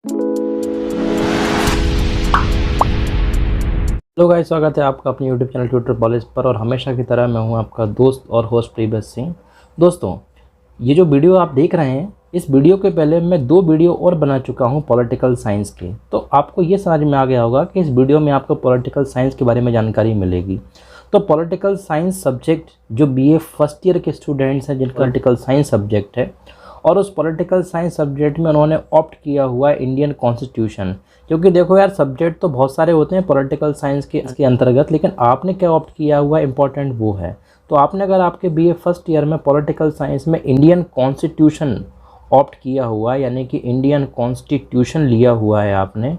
Hello guys, स्वागत है आपका अपने यूट्यूब चैनल ट्यूटर पॉलिश पर। और हमेशा की तरह मैं हूं आपका दोस्त और होस्ट प्रीवियस सिंह। दोस्तों, ये जो वीडियो आप देख रहे हैं, इस वीडियो के पहले मैं 2 वीडियो और बना चुका हूं पॉलिटिकल साइंस के। तो आपको ये समझ में आ गया होगा कि इस वीडियो में आपको पॉलिटिकल साइंस के बारे में जानकारी मिलेगी। तो पॉलिटिकल साइंस सब्जेक्ट जो बीए फर्स्ट ईयर के स्टूडेंट्स हैं जिनका पॉलिटिकल साइंस सब्जेक्ट है, और उस पॉलिटिकल साइंस सब्जेक्ट में उन्होंने ऑप्ट किया हुआ है इंडियन कॉन्स्टिट्यूशन। क्योंकि देखो यार, सब्जेक्ट तो बहुत सारे होते हैं पॉलिटिकल साइंस के अंतर्गत, लेकिन आपने क्या ऑप्ट किया हुआ है इम्पोर्टेंट वो है। तो आपने अगर आपके बीए फर्स्ट ईयर में पॉलिटिकल साइंस में इंडियन कॉन्स्टिट्यूशन ऑप्ट किया हुआ है, यानी कि इंडियन कॉन्स्टिट्यूशन लिया हुआ है आपने,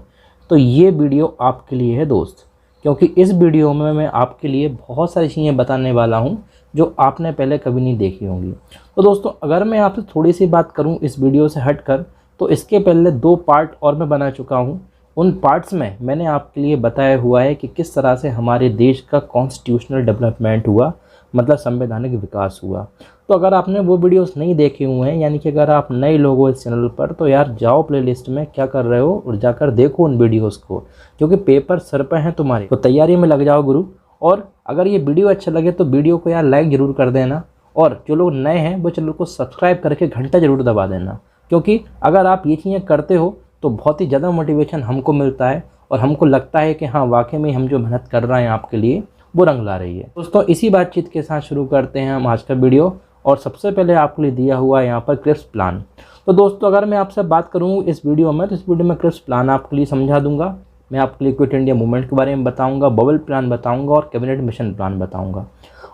तो ये वीडियो आपके लिए है दोस्त। क्योंकि इस वीडियो में मैं आपके लिए बहुत सारी चीज़ें बताने वाला हूँ जो आपने पहले कभी नहीं देखी होंगी। तो दोस्तों, अगर मैं आपसे थोड़ी सी बात करूं इस वीडियो से हटकर, तो इसके पहले 2 पार्ट और मैं बना चुका हूं। उन पार्ट्स में मैंने आपके लिए बताया हुआ है कि किस तरह से हमारे देश का कॉन्स्टिट्यूशनल डेवलपमेंट हुआ, मतलब संवैधानिक विकास हुआ। तो अगर आपने वो वीडियोस नहीं देखे हुए हैं, यानी कि अगर आप नए लोग हो इस चैनल पर, तो यार जाओ प्लेलिस्ट में क्या कर रहे हो और जाकर देखो उन वीडियोस को, क्योंकि पेपर सर पे हैं तुम्हारे, तो तैयारी में लग जाओ गुरु। और अगर ये वीडियो अच्छा लगे तो वीडियो को यार लाइक ज़रूर कर देना, और जो लोग नए हैं वो चैनल को सब्सक्राइब करके घंटा ज़रूर दबा देना। क्योंकि अगर आप ये चीज़ें करते हो तो बहुत ही ज़्यादा मोटिवेशन हमको मिलता है, और हमको लगता है कि हाँ, वाकई में हम जो मेहनत कर रहे हैं आपके लिए वो रंग ला रही है। दोस्तों, इसी बातचीत के साथ शुरू करते हैं हम आज का वीडियो। और सबसे पहले आपके लिए दिया हुआ है यहाँ पर क्रिप्स प्लान। तो दोस्तों, अगर मैं आपसे बात करूँ इस वीडियो में, तो इस वीडियो में क्रिप्स प्लान आपके लिए समझा दूंगा। मैं आपके लिए क्विट इंडिया मूवमेंट के बारे में बताऊंगा, बबल प्लान बताऊंगा और कैबिनेट मिशन प्लान बताऊंगा।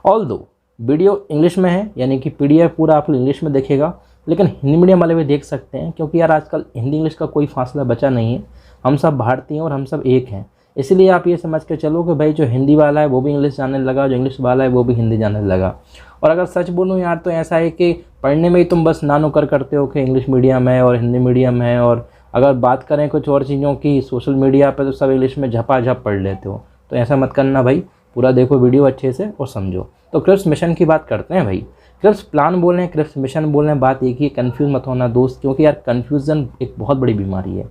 ऑल्दो वीडियो इंग्लिश में है, यानी कि पीडीएफ पूरा आप इंग्लिश में देखेगा, लेकिन हिंदी मीडियम वाले भी देख सकते हैं, क्योंकि यार आजकल हिंदी इंग्लिश का कोई फासला बचा नहीं है। हम सब भारतीय हैं और हम सब एक हैं। इसलिए आप ये समझ के चलो कि भाई जो हिंदी वाला है वो भी इंग्लिश जानने लगा, जो इंग्लिश वाला है वो भी हिंदी जानने लगा। और अगर सच बोलूँ यार, तो ऐसा है कि पढ़ने में ही तुम बस ना नुकर करते हो कि इंग्लिश मीडियम है और हिंदी मीडियम है, और अगर बात करें कुछ और चीज़ों की सोशल मीडिया पे, तो सब इंग्लिश में झपाझप पढ़ लेते हो। तो ऐसा मत करना भाई, पूरा देखो वीडियो अच्छे से और समझो। तो क्रिप्स मिशन की बात करते हैं भाई। क्रिप्स प्लान बोल रहे हैं, क्रिप्स मिशन बोल रहे हैं, बात एक ही, कन्फ्यूज़ मत होना दोस्त, क्योंकि यार कन्फ्यूज़न एक बहुत बड़ी बीमारी है।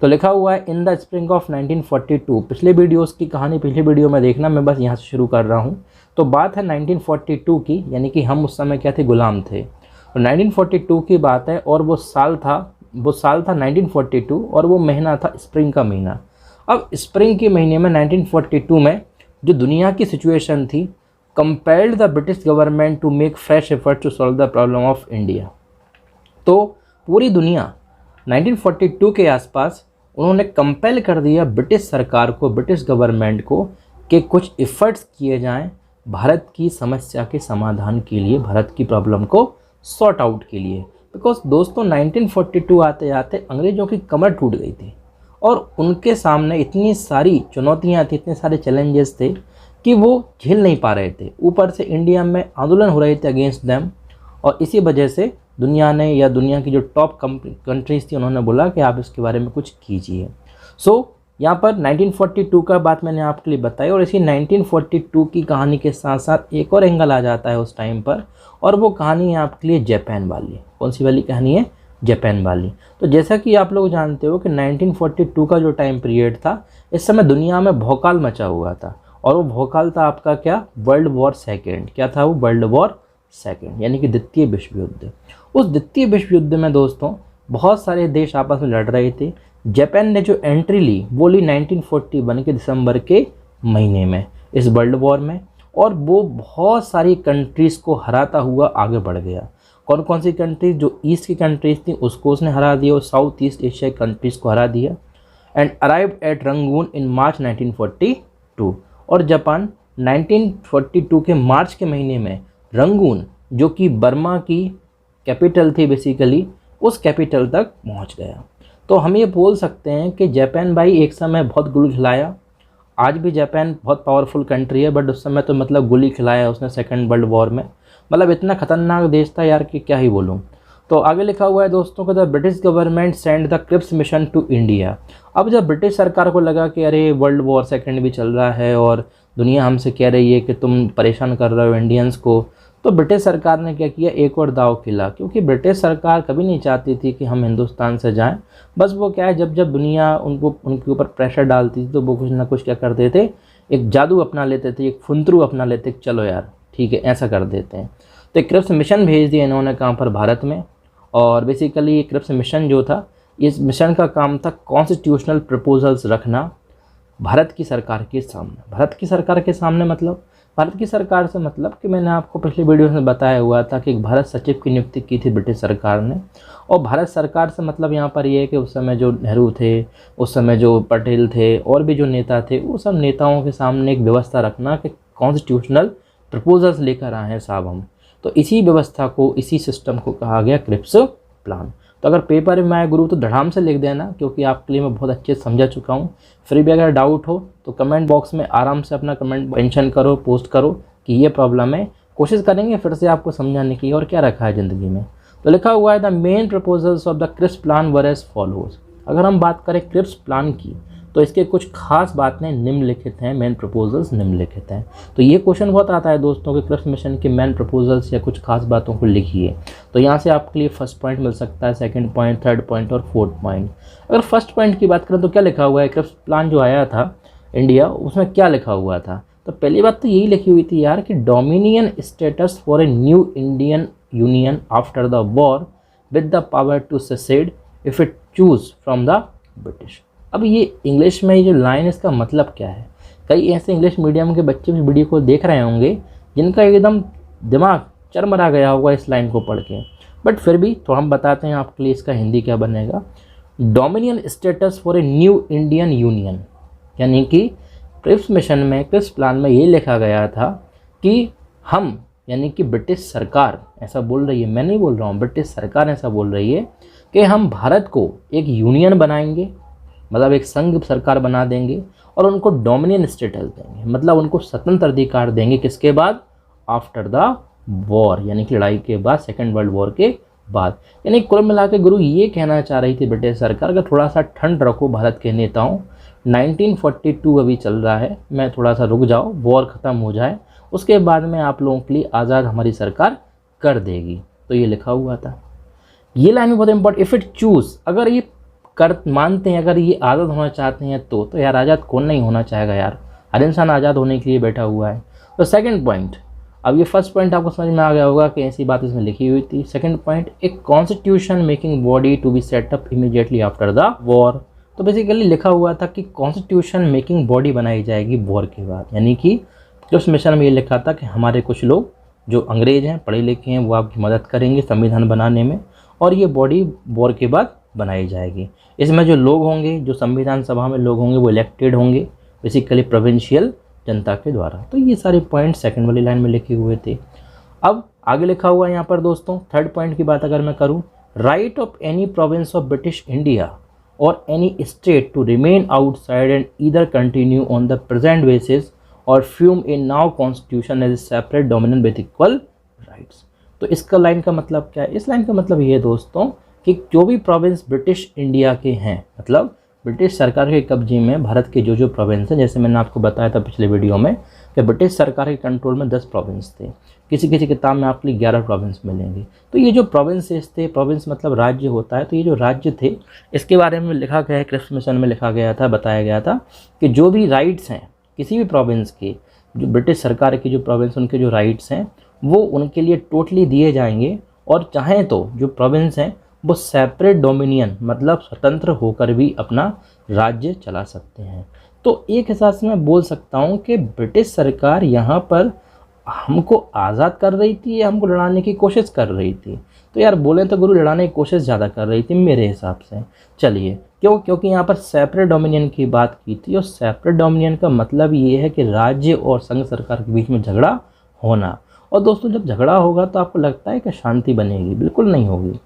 तो लिखा हुआ है इन द स्प्रिंग ऑफ 1942। पिछले वीडियोस की कहानी पिछले वीडियो में देखना, मैं बस यहाँ से शुरू कर रहा हूँ। तो बात है 1942 की, यानी कि हम उस समय क्या थे, गुलाम थे। तो 1942 की बात है, और वो साल था 1942, और वो महीना था स्प्रिंग का महीना। अब स्प्रिंग के महीने में 1942 में जो दुनिया की सिचुएशन थी, compelled the British government to make fresh effort to solve the problem of India. तो पूरी दुनिया 1942 के आसपास उन्होंने कंपेल कर दिया ब्रिटिश सरकार को, ब्रिटिश गवर्नमेंट को, कि कुछ एफर्ट्स किए जाएं भारत की समस्या के समाधान के लिए, भारत की प्रॉब्लम को सॉर्ट आउट के लिए। बिकॉज दोस्तों, 1942 आते आते अंग्रेज़ों की कमर टूट गई थी, और उनके सामने इतनी सारी चुनौतियां थी, इतने सारे चैलेंजेस थे कि वो झेल नहीं पा रहे थे। ऊपर से इंडिया में आंदोलन हो रहे थे अगेंस्ट देम, और इसी वजह से दुनिया ने, या दुनिया की जो टॉप कंट्रीज़ थी, उन्होंने बोला कि आप इसके बारे में कुछ कीजिए। सो यहाँ पर 1942 का बात मैंने आपके लिए बताई, और इसी 1942 की कहानी के साथ साथ एक और एंगल आ जाता है उस टाइम पर, और वो कहानी है आपके लिए जापान वाली। कौन सी वाली कहानी है? जापान वाली। तो जैसा कि आप लोग जानते हो कि 1942 का जो टाइम पीरियड था, इस समय दुनिया में भौकाल मचा हुआ था, और वो भौकाल था आपका क्या? World war second. क्या था वो? वर्ल्ड वॉर सेकेंड, यानी कि द्वितीय विश्व युद्ध। उस द्वितीय विश्व युद्ध में दोस्तों बहुत सारे देश आपस में लड़ रहे थे। जापान ने जो एंट्री ली वो ली 1941 के दिसंबर के महीने में इस वर्ल्ड वॉर में, और वो बहुत सारी कंट्रीज़ को हराता हुआ आगे बढ़ गया। कौन कौन सी कंट्रीज? जो ईस्ट की कंट्रीज़ थी उसको उसने हरा दिया, और साउथ ईस्ट एशिया कंट्रीज़ को हरा दिया। एंड अराइव्ड एट रंगून इन मार्च 1942। और जापान 1942 के मार्च के महीने में रंगून, जो कि बर्मा की कैपिटल थी बेसिकली, उस कैपिटल तक पहुंच गया। तो हम ये बोल सकते हैं कि जापान भाई एक समय बहुत गोली खिलाया। आज भी जापान बहुत पावरफुल कंट्री है, बट उस समय तो मतलब गोली खिलाया उसने सेकेंड वर्ल्ड वॉर में। मतलब इतना खतरनाक देश था यार कि क्या ही बोलूँ। तो आगे लिखा हुआ है दोस्तों कि the British government send the Cripps mission to India. अब जब ब्रिटिश सरकार को लगा कि अरे वर्ल्ड वॉर सेकेंड भी चल रहा है और दुनिया हमसे कह रही है कि तुम परेशान कर रहे हो इंडियंस को, तो ब्रिटिश सरकार ने क्या किया, एक और दाव खेला, क्योंकि ब्रिटिश सरकार कभी नहीं चाहती थी कि हम हिंदुस्तान से जाएं। बस वो क्या है, जब जब दुनिया उनके ऊपर प्रेशर डालती थी तो वो कुछ ना कुछ क्या करते थे, एक जादू अपना लेते थे, एक फुंतरू अपना लेते, चलो यार ठीक है ऐसा कर देते हैं। तो एक क्रिप्स मिशन भेज दिया इन्होंने कहाँ पर, भारत में। और बेसिकली ये क्रिप्स मिशन जो था, इस मिशन का काम था कॉन्स्टिट्यूशनल प्रपोजल्स रखना भारत की सरकार के सामने। भारत की सरकार के सामने मतलब, भारत की सरकार से मतलब कि मैंने आपको पिछले वीडियो में बताया हुआ था कि एक भारत सचिव की नियुक्ति की थी ब्रिटिश सरकार ने। और भारत सरकार से मतलब यहाँ पर ये है कि उस समय जो नेहरू थे, उस समय जो पटेल थे और भी जो नेता थे, वो सब नेताओं के सामने एक व्यवस्था रखना कि कॉन्स्टिट्यूशनल प्रपोजल्स लेकर आए हैं साहब हम। तो इसी व्यवस्था को, इसी सिस्टम को कहा गया क्रिप्स प्लान। तो अगर पेपर में आए गुरु तो धड़ाम से लिख देना, क्योंकि आपके लिए मैं बहुत अच्छे से समझा चुका हूँ। फिर भी अगर डाउट हो तो कमेंट बॉक्स में आराम से अपना कमेंट मेंशन करो, पोस्ट करो कि ये प्रॉब्लम है, कोशिश करेंगे फिर से आपको समझाने की और क्या रखा है ज़िंदगी में। तो लिखा हुआ है the main proposals of the Cripps plan were as follows. अगर हम बात करें क्रिप्स प्लान की तो इसके कुछ खास बातें निम्नलिखित हैं, मेन प्रपोजल्स निम्नलिखित हैं। तो ये क्वेश्चन बहुत आता है दोस्तों कि क्रिप्स मिशन के मेन प्रपोजल्स या कुछ खास बातों को लिखिए। तो यहाँ से आपके लिए फर्स्ट पॉइंट मिल सकता है, सेकंड पॉइंट, थर्ड पॉइंट और फोर्थ पॉइंट। अगर फर्स्ट पॉइंट की बात करें तो क्या लिखा हुआ है, क्रिप्स प्लान जो आया था इंडिया, उसमें क्या लिखा हुआ था। तो पहली बात तो यही लिखी हुई थी यार कि dominion status for a new Indian union after the war with the power to secede if it choose from the British. अब ये इंग्लिश में ये जो लाइन, इसका मतलब क्या है। कई ऐसे इंग्लिश मीडियम के बच्चे इस वीडियो को देख रहे होंगे जिनका एकदम दिमाग चरमरा गया होगा इस लाइन को पढ़ के, बट फिर भी तो हम बताते हैं आपके लिए इसका हिंदी क्या बनेगा। Dominion status for a new Indian union, यानी कि क्रिप्स मिशन में, क्रिप्स प्लान में ये लिखा गया था कि हम, यानी कि ब्रिटिश सरकार ऐसा बोल रही है, मैं नहीं बोल रहा हूँ, ब्रिटिश सरकार ऐसा बोल रही है कि हम भारत को एक यूनियन बनाएंगे, मतलब एक संघ सरकार बना देंगे और उनको डोमिनियन स्टेटस देंगे, मतलब उनको स्वतंत्र अधिकार देंगे। किसके बाद, आफ्टर द वॉर, यानी कि लड़ाई के बाद, सेकेंड वर्ल्ड वॉर के बाद। यानी कुल मिला के गुरु ये कहना चाह रही थी ब्रिटिश सरकार का थोड़ा सा ठंड रखो भारत के नेताओं, 1942 अभी चल रहा है, मैं थोड़ा सा रुक जाओ, वॉर ख़त्म हो जाए, उसके बाद में आप लोगों के लिए आज़ाद हमारी सरकार कर देगी। तो ये लिखा हुआ था। ये लाइन भी बहुत इंपॉर्टेंट, इफ़ इट चूज़, अगर ये कर मानते हैं, अगर ये आज़ाद होना चाहते हैं तो यार आज़ाद कौन नहीं होना चाहेगा यार, हर इंसान आज़ाद होने के लिए बैठा हुआ है। तो सेकंड पॉइंट, अब ये फर्स्ट पॉइंट आपको समझ में आ गया होगा कि ऐसी बात इसमें लिखी हुई थी। सेकंड पॉइंट, एक constitution making body to be set up immediately after the war. तो बेसिकली लिखा हुआ था कि कॉन्स्टिट्यूशन मेकिंग बॉडी बनाई जाएगी वॉर के बाद, यानी कि क्रिप्स मिशन में ये लिखा था कि हमारे कुछ लोग जो अंग्रेज हैं, पढ़े लिखे हैं, वो आपकी मदद करेंगे संविधान बनाने में, और ये बॉडी वॉर के बाद बनाई जाएगी। इसमें जो लोग होंगे, जो संविधान सभा में लोग होंगे, वो इलेक्टेड होंगे बेसिकली प्रोविंशियल जनता के द्वारा। तो ये सारे पॉइंट सेकंड वाली लाइन में लिखे हुए थे। अब आगे लिखा हुआ है यहाँ पर दोस्तों, थर्ड पॉइंट की बात अगर मैं करूँ, right of any province of British India और any state to remain outside and either continue on the present basis और फ्यूम a now constitution as a separate dominant with equal rights. तो इसका लाइन का मतलब क्या है, इस लाइन का मतलब ये है दोस्तों कि जो भी प्रोविंस ब्रिटिश इंडिया के हैं, मतलब ब्रिटिश सरकार के कब्जे में भारत के जो प्रोविंस हैं, जैसे मैंने आपको बताया था पिछले वीडियो में कि ब्रिटिश सरकार के कंट्रोल में 10 प्रोविंस थे, किसी किसी किताब में आपके लिए 11 प्रोविंस मिलेंगे। तो ये जो प्रोविंसेस थे, प्रोविंस मतलब राज्य होता है, तो ये जो राज्य थे इसके बारे में लिखा गया है, क्रिप्स मिशन में लिखा गया था, बताया गया था कि जो भी राइट्स हैं किसी भी प्रोविंस के, जो ब्रिटिश सरकार की जो प्रोविंस, उनके जो राइट्स हैं वो उनके लिए टोटली दिए जाएंगे, और चाहें तो जो प्रोविंस हैं वो सेपरेट डोमिनियन मतलब स्वतंत्र होकर भी अपना राज्य चला सकते हैं। तो एक हिसाब से मैं बोल सकता हूँ कि ब्रिटिश सरकार यहाँ पर हमको आज़ाद कर रही थी या हमको लड़ाने की कोशिश कर रही थी। तो यार बोलें तो गुरु लड़ाने की कोशिश ज़्यादा कर रही थी मेरे हिसाब से। चलिए, क्योंकि यहाँ पर सेपरेट डोमिनियन की बात की थी, और सेपरेट डोमिनियन का मतलब ये है कि राज्य और संघ सरकार के बीच में झगड़ा होना। और दोस्तों जब झगड़ा होगा तो आपको लगता है कि शांति बनेगी? बिल्कुल नहीं होगी।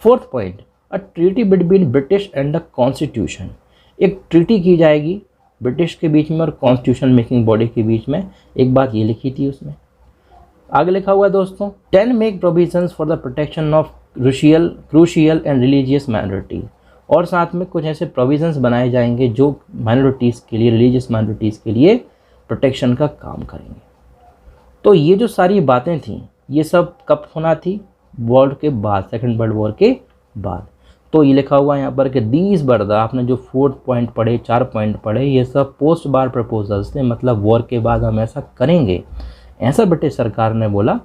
Fourth point, a treaty between British and the constitution, एक ट्रीटी की जाएगी ब्रिटिश के बीच में और कॉन्स्टिट्यूशन मेकिंग बॉडी के बीच में। एक बात ये लिखी थी उसमें। आगे लिखा हुआ है दोस्तों, 10 make provisions for the protection of crucial and religious minority, और साथ में कुछ ऐसे प्रोविजंस बनाए जाएंगे जो माइनॉरिटीज़ के लिए, रिलीजियस माइनॉरिटीज़ के लिए प्रोटेक्शन का काम करेंगे। तो ये जो सारी बातें थी ये सब कब होना थी? वॉर के बाद, सेकेंड वर्ल्ड वॉर के बाद। तो ये लिखा हुआ है यहाँ पर कि दीज वर द, आपने जो 4 पॉइंट पढ़े, 4 पॉइंट पढ़े, ये सब पोस्ट वार प्रपोजल्स थे, मतलब वॉर के बाद हम ऐसा करेंगे, ऐसा ब्रिटिश सरकार ने बोला।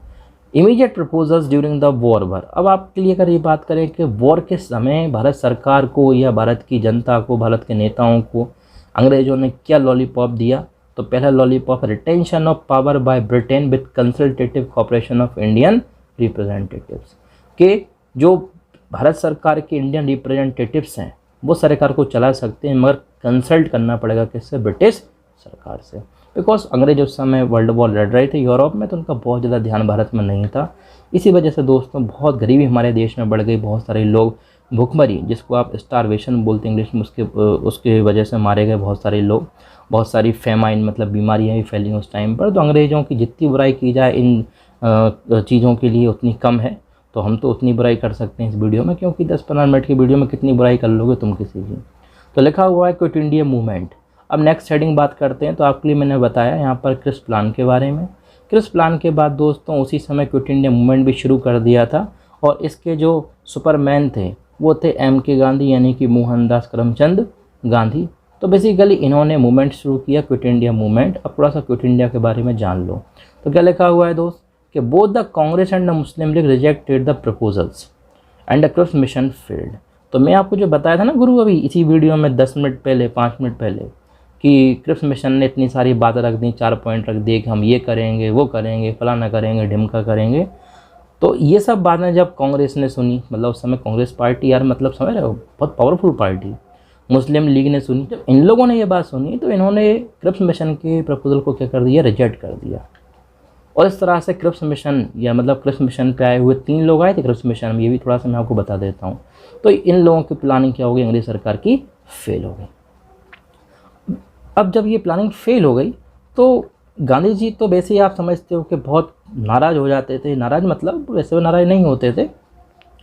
Immediate proposals during the war वर। अब आपके लिए अगर ये बात करें कि वॉर के समय भारत सरकार को या भारत की जनता को, भारत के नेताओं को अंग्रेजों ने क्या लॉलीपॉप दिया, तो पहला lollipop retention of power by Britain with consultative cooperation of Indian representatives, के जो भारत सरकार के इंडियन रिप्रेजेंटेटिव्स हैं वो सरकार को चला सकते हैं, मगर कंसल्ट करना पड़ेगा किससे? ब्रिटिश सरकार से। बिकॉज अंग्रेज उस समय वर्ल्ड वॉर लड़ रहे थे यूरोप में, तो उनका बहुत ज़्यादा ध्यान भारत में नहीं था। इसी वजह से दोस्तों बहुत गरीबी हमारे देश में बढ़ गई, बहुत सारे लोग भूखमरी, जिसको आप स्टारवेशन बोलते हैं इंग्लिश में, उसके वजह से मारे गए बहुत सारे लोग। बहुत सारी फेमाइन मतलब बीमारियाँ भी फैली उस टाइम पर। तो अंग्रेज़ों की जितनी बुराई की जाए इन चीज़ों के लिए उतनी कम है। तो हम तो उतनी बुराई कर सकते हैं इस वीडियो में, क्योंकि 10-15 मिनट की वीडियो में कितनी बुराई कर लोगे तुम किसी की। तो लिखा हुआ है क्विट इंडिया मूवमेंट। अब नेक्स्ट हेडिंग बात करते हैं। तो आपके लिए मैंने बताया यहाँ पर क्रिप्स प्लान के बारे में। क्रिप्स प्लान के बाद दोस्तों उसी समय क्विट इंडिया मूवमेंट भी शुरू कर दिया था, और इसके जो सुपरमैन थे वो थे M.K. गांधी, यानी कि मोहनदास करमचंद गांधी। तो बेसिकली इन्होंने मूवमेंट शुरू किया, क्विट इंडिया मूवमेंट। अब थोड़ा सा क्विट इंडिया के बारे में जान लो। तो क्या लिखा हुआ है दोस्त कि both the Congress and the Muslim League rejected the proposals and the Cripps mission failed. तो मैं आपको जो बताया था ना गुरु अभी इसी वीडियो में 10 मिनट पहले, 5 मिनट पहले, कि क्रिप्स मिशन ने इतनी सारी बातें रख दी, 4 पॉइंट रख दिए कि हम ये करेंगे, वो करेंगे, फलाना करेंगे, ढिमका करेंगे। तो ये सब बातें जब कांग्रेस ने सुनी, मतलब उस समय कांग्रेस पार्टी यार मतलब समझ रहे हो बहुत पावरफुल पार्टी, मुस्लिम लीग ने सुनी, जब इन लोगों ने ये बात सुनी तो इन्होंने क्रिप्स मिशन के प्रपोजल को क्या कर दिया? रिजेक्ट कर दिया। और इस तरह से क्रिप्स मिशन, या मतलब क्रिप्स मिशन पे आए हुए 3 लोग आए थे क्रिप्स मिशन में, ये भी थोड़ा सा मैं आपको बता देता हूँ। तो इन लोगों की प्लानिंग क्या हो गई? अंग्रेज सरकार की फेल हो गई। अब जब ये प्लानिंग फेल हो गई तो गांधी जी तो वैसे ही आप समझते हो कि बहुत नाराज़ हो जाते थे। नाराज़ मतलब वैसे वो नाराज़ नहीं होते थे,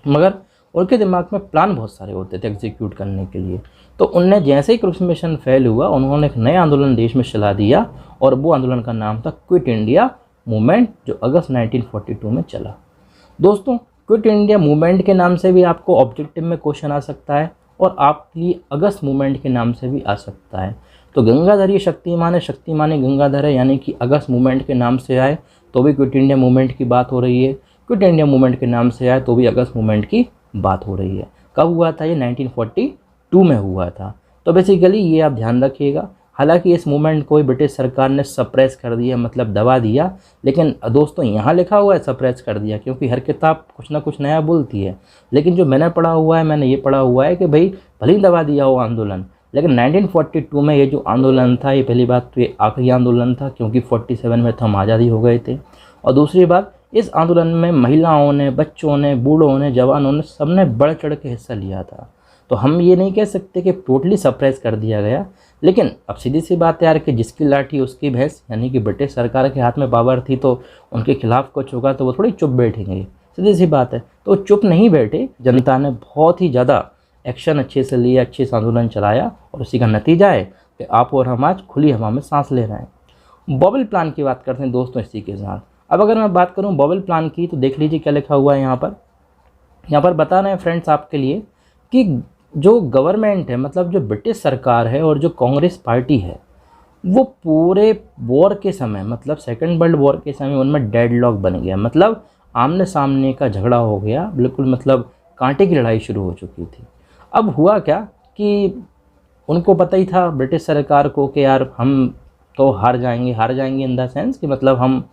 मगर उनके दिमाग में प्लान बहुत सारे होते थे एग्जीक्यूट करने के लिए। तो उनने जैसे ही क्रिप्स मिशन फेल हुआ, उन्होंने एक नया आंदोलन देश में चला दिया, और वो आंदोलन का नाम था क्विट इंडिया मूवमेंट, जो अगस्त 1942 में चला। दोस्तों क्विट इंडिया मूवमेंट के नाम से भी आपको ऑब्जेक्टिव में क्वेश्चन आ सकता है, और आपके लिए अगस्त मूवमेंट के नाम से भी आ सकता है। तो गंगाधर ये शक्तिमान है, शक्तिमान गंगाधर है, यानी कि अगस्त मूवमेंट के नाम से आए तो भी क्विट इंडिया मूवमेंट की बात हो रही है, क्विट इंडिया मूवमेंट के नाम से आए तो भी अगस्त मूवमेंट की बात हो रही है। कब हुआ था ये? 1942 में हुआ था। तो बेसिकली ये आप ध्यान रखिएगा। हालांकि इस मूवमेंट को ब्रिटिश सरकार ने सप्रेस कर दिया, मतलब दबा दिया, लेकिन दोस्तों यहाँ लिखा हुआ है सप्रेस कर दिया, क्योंकि हर किताब कुछ ना कुछ नया बोलती है। लेकिन जो मैंने पढ़ा हुआ है, मैंने ये पढ़ा हुआ है कि भाई भले ही दबा दिया हो आंदोलन, लेकिन 1942 में ये जो आंदोलन था, ये पहली बात तो ये आखिरी आंदोलन था, क्योंकि 47 में तो हम आज़ादी हो गए थे। और दूसरी बात, इस आंदोलन में महिलाओं ने, बच्चों ने, बूढ़ों ने, जवानों ने, सबने बढ़ चढ़ के हिस्सा लिया था। तो हम ये नहीं कह सकते कि टोटली सप्रेस कर दिया गया, लेकिन अब सीधी सी बात है यार कि जिसकी लाठी उसकी भैंस, यानी कि ब्रिटिश सरकार के हाथ में पावर थी, तो उनके खिलाफ कुछ होगा तो वो थोड़ी चुप बैठेंगे, सीधी सी बात है। तो चुप नहीं बैठे, जनता ने बहुत ही ज़्यादा एक्शन अच्छे से लिया, अच्छे से आंदोलन चलाया, और उसी का नतीजा है कि आप और हम आज खुली हवा में सांस ले रहे हैं। बॉबल प्लान की बात करते हैं दोस्तों इसी के साथ। अब अगर मैं बात करूं बॉबल प्लान की, तो देख लीजिए क्या लिखा हुआ है यहाँ पर बता रहे हैं फ्रेंड्स आपके लिए कि जो गवर्नमेंट है, मतलब जो ब्रिटिश सरकार है और जो कांग्रेस पार्टी है, वो पूरे वॉर के समय, मतलब सेकेंड वर्ल्ड वॉर के समय उनमें डेडलॉक बन गया, मतलब आमने सामने का झगड़ा हो गया, बिल्कुल मतलब कांटे की लड़ाई शुरू हो चुकी थी। अब हुआ क्या कि उनको पता ही था ब्रिटिश सरकार को कि यार हम तो हार जाएंगे इन द सेंस कि मतलब हम,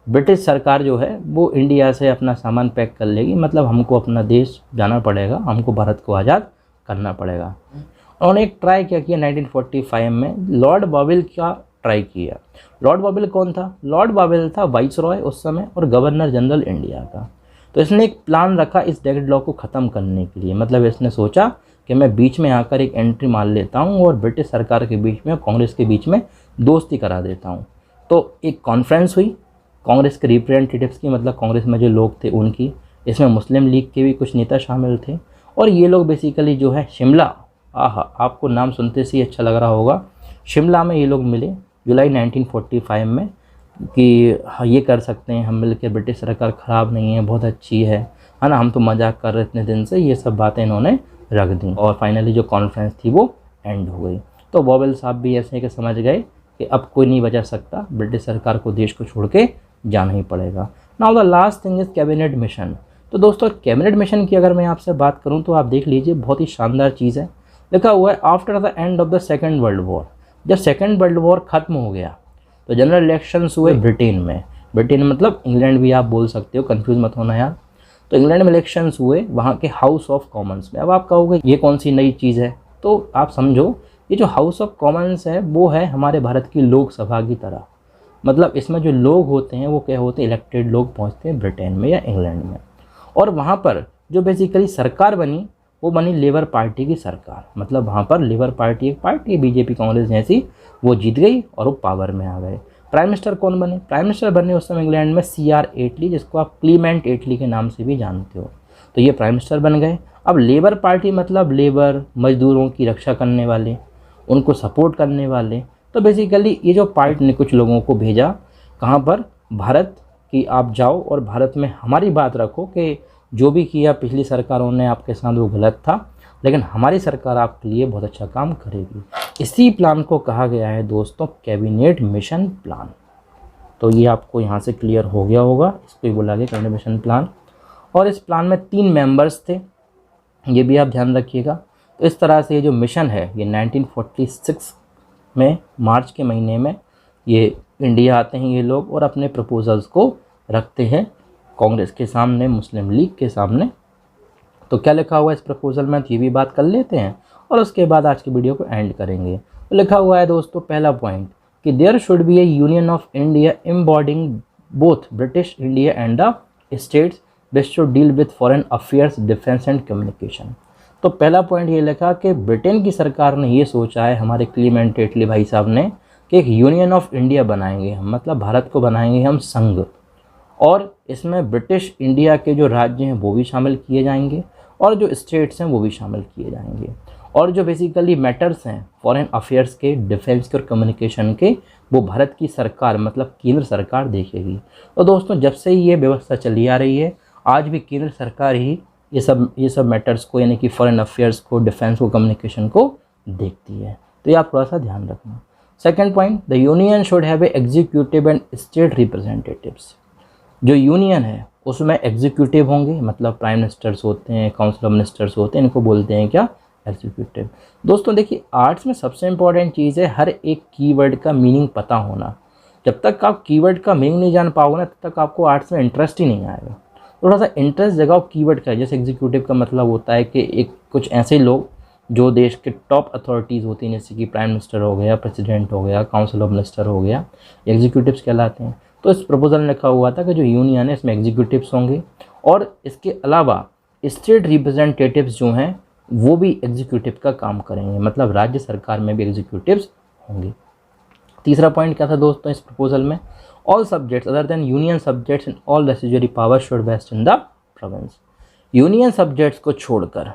ब्रिटिश सरकार जो है वो इंडिया से अपना सामान पैक कर लेगी, मतलब हमको अपना देश जाना पड़ेगा, हमको भारत को आज़ाद करना पड़ेगा। उन्होंने एक ट्राई क्या किया 1945 में, लॉर्ड बॉवेल का ट्राई किया। लॉर्ड बॉवेल कौन था? लॉर्ड बॉवेल था वाइसरॉय उस समय और गवर्नर जनरल इंडिया का। तो इसने एक प्लान रखा इस डेडलॉक को ख़त्म करने के लिए, मतलब इसने सोचा कि मैं बीच में आकर एक एंट्री मार लेता हूँ और ब्रिटिश सरकार के बीच में और कांग्रेस के बीच में दोस्ती करा देता हूँ। तो एक कॉन्फ्रेंस हुई कांग्रेस के रिप्रेजेंटेटिव्स की, मतलब कांग्रेस में जो लोग थे उनकी, इसमें मुस्लिम लीग के भी कुछ नेता शामिल थे, और ये लोग बेसिकली जो है शिमला, आपको नाम सुनते से ही अच्छा लग रहा होगा, शिमला में ये लोग मिले जुलाई 1945 में। कि हाँ ये कर सकते हैं हम मिलकर, ब्रिटिश सरकार ख़राब नहीं है, बहुत अच्छी है ना, हम तो मजाक कर रहे इतने दिन से, ये सब बातें इन्होंने रख दी और फाइनली जो कॉन्फ्रेंस थी वो एंड हो गई। तो वॉवेल साहब भी ऐसे कि समझ गए कि अब कोई नहीं बचा सकता, ब्रिटिश सरकार को देश को छोड़ के जाना ही पड़ेगा। Now the last thing is cabinet mission. तो दोस्तों कैबिनेट मिशन की अगर मैं आपसे बात करूं तो आप देख लीजिए, बहुत ही शानदार चीज़ है। लिखा हुआ है after the end of the second world war, जब सेकेंड वर्ल्ड वॉर ख़त्म हो गया तो जनरल इलेक्शंस हुए ब्रिटेन में। ब्रिटेन मतलब इंग्लैंड भी आप बोल सकते हो, कंफ्यूज मत होना यार। तो इंग्लैंड में इलेक्शंस हुए वहाँ के हाउस ऑफ कॉमन्स में। अब आप कहोगे ये कौन सी नई चीज़ है, तो आप समझो ये जो हाउस ऑफ कॉमन्स है वो है हमारे भारत की लोकसभा की तरह। मतलब इसमें जो लोग होते हैं वो क्या होते हैं, इलेक्टेड लोग पहुँचते हैं ब्रिटेन में या इंग्लैंड में। और वहाँ पर जो बेसिकली सरकार बनी वो बनी लेबर पार्टी की सरकार। मतलब वहाँ पर लेबर पार्टी एक पार्टी बीजेपी कांग्रेस जैसी, वो जीत गई और वो पावर में आ गए। प्राइम मिनिस्टर कौन बने, प्राइम मिनिस्टर बने उस समय इंग्लैंड में CR एटली, जिसको आप क्लीमेंट एटली के नाम से भी जानते हो। तो ये प्राइम मिनिस्टर बन गए। अब लेबर पार्टी मतलब लेबर, मजदूरों की रक्षा करने वाले, उनको सपोर्ट करने वाले। तो बेसिकली ये जो पार्टी ने कुछ लोगों को भेजा कहाँ पर, भारत कि आप जाओ और भारत में हमारी बात रखो कि जो भी किया पिछली सरकारों ने आपके साथ वो गलत था, लेकिन हमारी सरकार आपके लिए बहुत अच्छा काम करेगी। इसी प्लान को कहा गया है दोस्तों कैबिनेट मिशन प्लान। तो ये आपको यहाँ से क्लियर हो गया होगा, इसको ही बोला गया कैबिनेट मिशन प्लान। और इस प्लान में 3 मेंबर्स थे, ये भी आप ध्यान रखिएगा। तो इस तरह से ये जो मिशन है ये 1946 में मार्च के महीने में ये इंडिया आते हैं ये लोग और अपने प्रपोजल्स को रखते हैं कांग्रेस के सामने, मुस्लिम लीग के सामने। तो क्या लिखा हुआ है इस प्रपोजल में, तो ये भी बात कर लेते हैं और उसके बाद आज की वीडियो को एंड करेंगे। तो लिखा हुआ है दोस्तों पहला पॉइंट कि there should be a union of India embodying both British India and the states which should deal with foreign affairs, defence and communication. तो पहला पॉइंट ये लिखा कि ब्रिटेन की सरकार ने ये सोचा है, हमारे क्लीमेंट एटली भाई साहब ने, कि एक यूनियन ऑफ इंडिया बनाएंगे हम, मतलब भारत को बनाएंगे हम संघ, और इसमें ब्रिटिश इंडिया के जो राज्य हैं वो भी शामिल किए जाएंगे और जो स्टेट्स हैं वो भी शामिल किए जाएंगे। और जो बेसिकली मैटर्स हैं फॉरेन अफेयर्स के, डिफेंस के और कम्युनिकेशन के, वो भारत की सरकार मतलब केंद्र सरकार देखेगी। तो दोस्तों जब से ये व्यवस्था चली आ रही है, आज भी केंद्र सरकार ही ये सब मैटर्स को, यानी कि फॉरेन अफेयर्स को, डिफेंस को, कम्युनिकेशन को देखती है। तो ये आप थोड़ा सा ध्यान रखना। Second point, the union should have a executive and state representatives. जो यूनियन है उसमें एग्जीक्यूटिव होंगे, मतलब प्राइम मिनिस्टर्स होते हैं, काउंसिल ऑफ मिनिस्टर्स होते हैं, इनको बोलते हैं क्या, एग्जीक्यूटिव। दोस्तों देखिए आर्ट्स में सबसे इंपॉर्टेंट चीज़ है हर एक कीवर्ड का मीनिंग पता होना। जब तक आप कीवर्ड का मीनिंग नहीं जान पाओगे ना तब तक आपको आर्ट्स में इंटरेस्ट ही नहीं आएगा। थोड़ा सा इंटरेस्ट जगाओ कीवर्ड का। जैसे एग्जीक्यूटिव का मतलब होता है कि एक कुछ ऐसे लोग जो देश के टॉप अथॉरिटीज़ होती हैं, जैसे कि प्राइम मिनिस्टर हो गया, प्रेसिडेंट हो गया, काउंसिल ऑफ मिनिस्टर हो गया, एग्जीक्यूटिव्स कहलाते हैं। तो इस प्रपोजल में लिखा हुआ था कि जो यूनियन है इसमें एग्जीक्यूटिव्स होंगे और इसके अलावा स्टेट रिप्रेजेंटेटिव्स जो हैं वो भी एग्जीक्यूटिव का काम करेंगे, मतलब राज्य सरकार में भी एग्जीक्यूटिव्स होंगे। तीसरा पॉइंट क्या था दोस्तों इस प्रपोजल में, all subjects other than union subjects and all residuary power should vest in the province. Union subjects को छोड़कर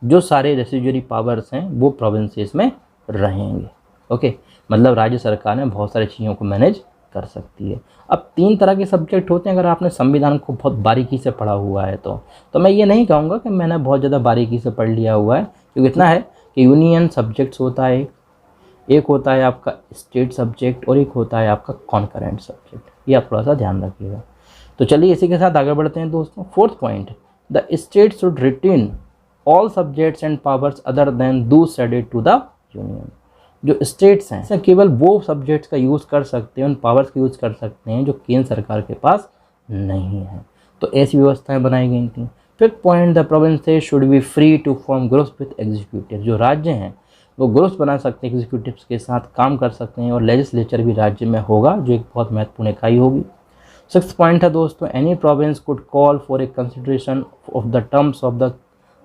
जो सारे रेसिडुअरी पावर्स हैं वो प्रोविंसेस में रहेंगे। ओके, मतलब राज्य सरकार में बहुत सारी चीज़ों को मैनेज कर सकती है। अब 3 तरह के सब्जेक्ट होते हैं, अगर आपने संविधान को बहुत बारीकी से पढ़ा हुआ है तो मैं ये नहीं कहूँगा कि मैंने बहुत ज़्यादा बारीकी से पढ़ लिया हुआ है, क्योंकि इतना है कि यूनियन सब्जेक्ट्स होता है, एक होता है आपका स्टेट सब्जेक्ट और एक होता है आपका कॉन्करेंट सब्जेक्ट। ये आप थोड़ा सा ध्यान रखिएगा। तो चलिए इसी के साथ आगे बढ़ते हैं दोस्तों। Fourth point, the state should retain all subjects and powers other than those ceded to the union. जो स्टेट्स हैं केवल वो सब्जेक्ट्स का यूज़ कर सकते हैं, उन पावर्स का यूज़ कर सकते हैं जो केंद्र सरकार के पास नहीं है। तो ऐसी व्यवस्थाएं बनाई गई थी। Fifth point, the provinces should be free to form groups with executive. जो राज्य हैं वो ग्रुप्स बना सकते हैं, एग्जीक्यूटिव्स के साथ काम कर सकते हैं और लेजिस्लेचर भी राज्य में होगा, जो एक बहुत महत्वपूर्ण इकाई होगी। सिक्स्थ पॉइंट था दोस्तों, any province could call for a consideration of the terms of the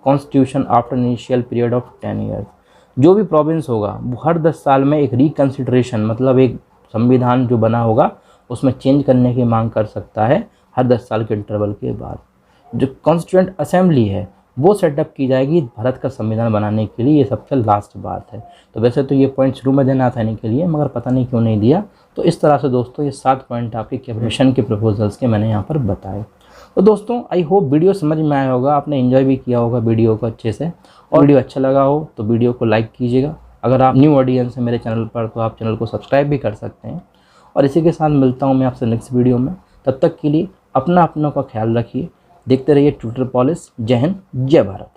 constitution after initial period of 10 years. जो भी प्रोविंस होगा वो हर 10 साल में एक रिकन्सिडरेशन, मतलब एक संविधान जो बना होगा उसमें चेंज करने की मांग कर सकता है हर 10 साल के इंटरवल के बाद। जो कॉन्स्टिट्यूएंट असेंबली है वो सेटअप की जाएगी भारत का संविधान बनाने के लिए। ये सबसे लास्ट बात है। तो वैसे तो ये पॉइंट शुरू में देना था इनके लिए, मगर पता नहीं क्यों नहीं दिया। तो इस तरह से दोस्तों ये 7 पॉइंट आपके कैबिनेट मिशन के प्रपोजल्स के मैंने यहाँ पर बताए। तो दोस्तों आई होप वीडियो समझ में आया होगा, आपने एंजॉय भी किया होगा वीडियो को अच्छे से। और वीडियो अच्छा लगा हो तो वीडियो को लाइक कीजिएगा। अगर आप न्यू ऑडियंस है मेरे चैनल पर तो आप चैनल को सब्सक्राइब भी कर सकते हैं। और इसी के साथ मिलता हूँ मैं आपसे नेक्स्ट वीडियो में। तब तक के लिए अपनों का ख्याल रखिए। देखते रहिए ट्यूटर पॉलिश। जय हिंद, जय भारत।